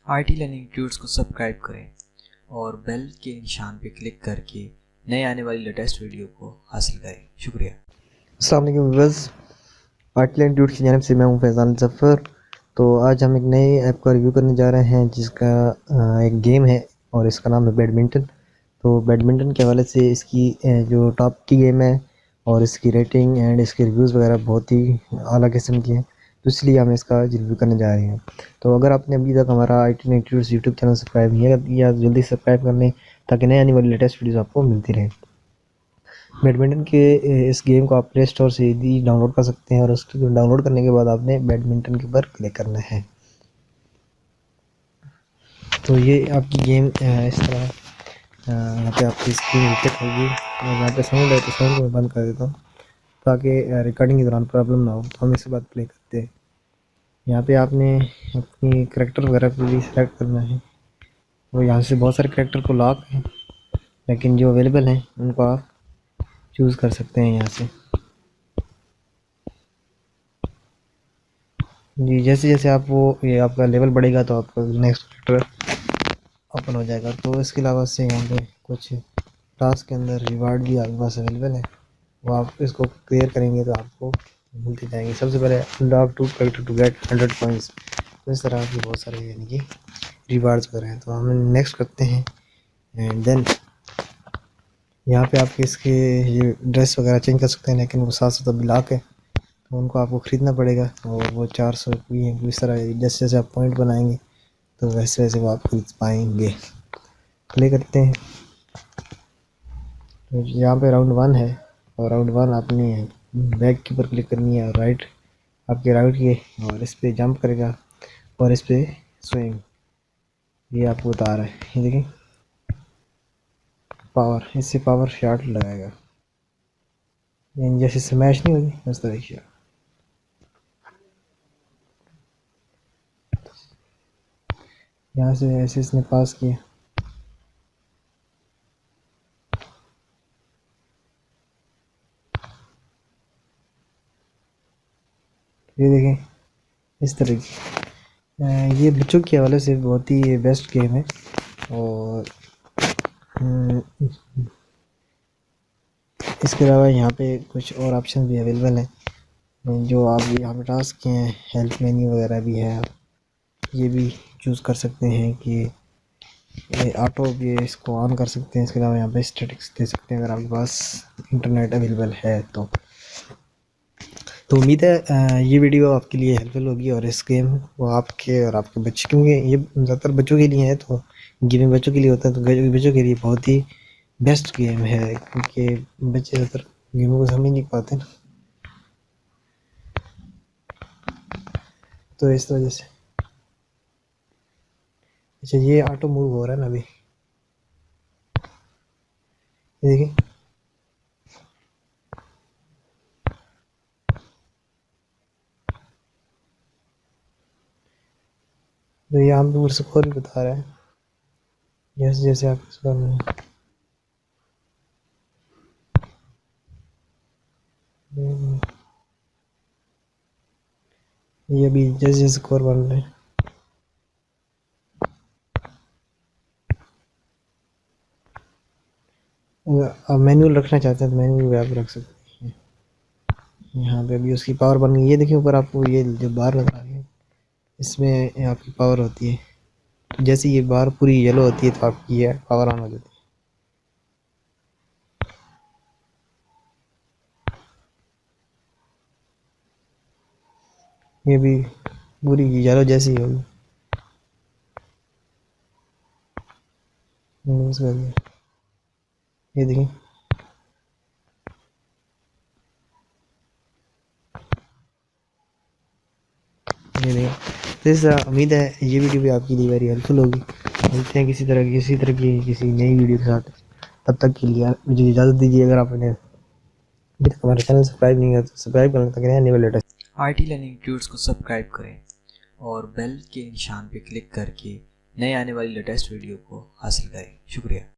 IT learning tuts को subscribe करें और बेल के निशान पर क्लिक करके नए आने वाली लेटेस्ट वीडियो को हासिल करें। शुक्रिया। अस्सलाम वालेकुम व्यूअर्स, आईटी लर्निंग ट्यूट्स की जानिब से मैं हूं फैज़ान ज़फ़र। तो आज हम एक नए ऐप का रिव्यू करने जा रहे हैं जिसका एक गेम है और इसका नाम है बैडमिंटन। तो बैडमिंटन के हवाले से इसकी जो टॉप की गेम है और इसकी रेटिंग एंड इसके रिव्यूज़ वगैरह बहुत ही आला किस्म की हैं, तो इसलिए हम इसका रिव्यू करने जा रहे हैं। तो अगर आपने अभी तक हमारा IT learning tuts YouTube channel subscribe नहीं किया तो जल्दी सब्सक्राइब कर लें ताकि नए आने वाली लेटेस्ट वीडियोज़ आपको मिलती रहें। बैडमिंटन के इस गेम को आप प्ले स्टोर से भी डाउनलोड कर सकते हैं और उसको डाउनलोड करने के बाद आपने बैडमिंटन के ऊपर क्लिक करना है। तो ये आपकी गेम इस तरह यहाँ पे आपकी स्क्रीन रिजेक्ट होगी और यहाँ पे साउंड है तो साउंड को मैं बंद कर देता हूँ ताकि रिकॉर्डिंग के दौरान प्रॉब्लम ना हो। तो हम इसके बाद प्ले करते हैं। यहाँ पे आपने अपनी करैक्टर वगैरह को भी सेलेक्ट करना है। और यहाँ से बहुत सारे करैक्टर को लॉक हैं लेकिन जो अवेलेबल हैं उनको आप चूज़ कर सकते हैं यहाँ से। जी, जैसे जैसे आप ये आपका लेवल बढ़ेगा तो आपका नेक्स्ट कैरेक्टर ओपन हो जाएगा। तो इसके अलावा से यहाँ पे कुछ टास्क के अंदर रिवार्ड भी आपके पास अवेलेबल है, वो आप इसको क्लियर करेंगे तो आपको मिलते जाएंगे। सबसे पहले unlock 2 character to get 100 points. तो इस तरह के बहुत सारे यानी कि रिवार्ड्स वगैरह हैं। तो हम नेक्स्ट करते हैं एंड देन यहाँ पे आप इसके ये ड्रेस वगैरह चेंज कर सकते हैं, लेकिन वो साथ साथ अभी लॉक है तो उनको आपको ख़रीदना पड़ेगा और वो 400 की है। इस तरह जैसे जैसे आप पॉइंट बनाएंगे तो वैसे वैसे वो आप खरीद पाएंगे। प्ले करते हैं। तो यहाँ पे राउंड 1 है और राउंड 1 आपने बैक के ऊपर क्लिक करनी है और राइट आपके राइट के और इस पर जंप करेगा और इस पर स्विंग ये आपको बता रहा है। ये देखें पावर, इससे पावर शॉट लगाएगा यानी जैसे स्मैश नहीं होगी उस तरह की। यहाँ से ऐसे इसने पास किया, ये देखें इस तरह की। ये बच्चों के हवाले से बहुत ही बेस्ट गेम है और इसके अलावा यहाँ पे कुछ और ऑप्शन भी अवेलेबल हैं जो आप यहाँ पे टास्क के हैं। हेल्प मेन्यू वगैरह भी है, आप ये भी चूज़ कर सकते हैं कि ऑटो भी इसको ऑन कर सकते हैं। इसके अलावा यहाँ पे स्टैटिक्स दे सकते हैं अगर आपके पास इंटरनेट अवेलेबल है तो। उम्मीद है ये वीडियो आपके लिए हेल्पफुल होगी और इस गेम को आपके और आपके बच्चे, क्योंकि ये ज़्यादातर बच्चों के लिए है तो गेमिंग बच्चों के लिए होता है, तो बच्चों के लिए बहुत ही बेस्ट गेम है क्योंकि बच्चे ज़्यादातर गेमों को समझ नहीं पाते ना। तो इस वजह से अच्छा ये ऑटो मूव हो रहा है ना अभी, देखिए तो ये हम दूर स्कोर भी बता रहा है जैसे जैसे आप स्कोर में ये अभी जैसे जैसे स्कोर बन रहे हैं। आप मैनुअल रखना चाहते हैं तो मैनुअल भी आप रख सकते हैं। यहाँ पे अभी उसकी पावर बन गई, ये देखिए ऊपर आपको ये जो बार नजर आ रही है इसमें आपकी पावर होती है। तो जैसे ये बार पूरी येलो होती है तो आपकी ये पावर ऑन हो जाती है। ये भी पूरी येलो जैसी होगी। ये देखिए ये देखिए। तो इस उम्मीद है ये वीडियो भी आपके लिए वेरी हेल्पफुल होगी। मिलते हैं किसी तरह की किसी नई वीडियो के साथ। तब तक के लिए मुझे इजाज़त दीजिए। अगर आपने अभी तक हमारे चैनल सब्सक्राइब नहीं किया तो सब्सक्राइब करने तक नए आने वाले आईटी लर्निंग ट्यूट्स को सब्सक्राइब करें और बेल के निशान पर क्लिक करके नए आने वाली लेटेस्ट वीडियो को हासिल करें। शुक्रिया।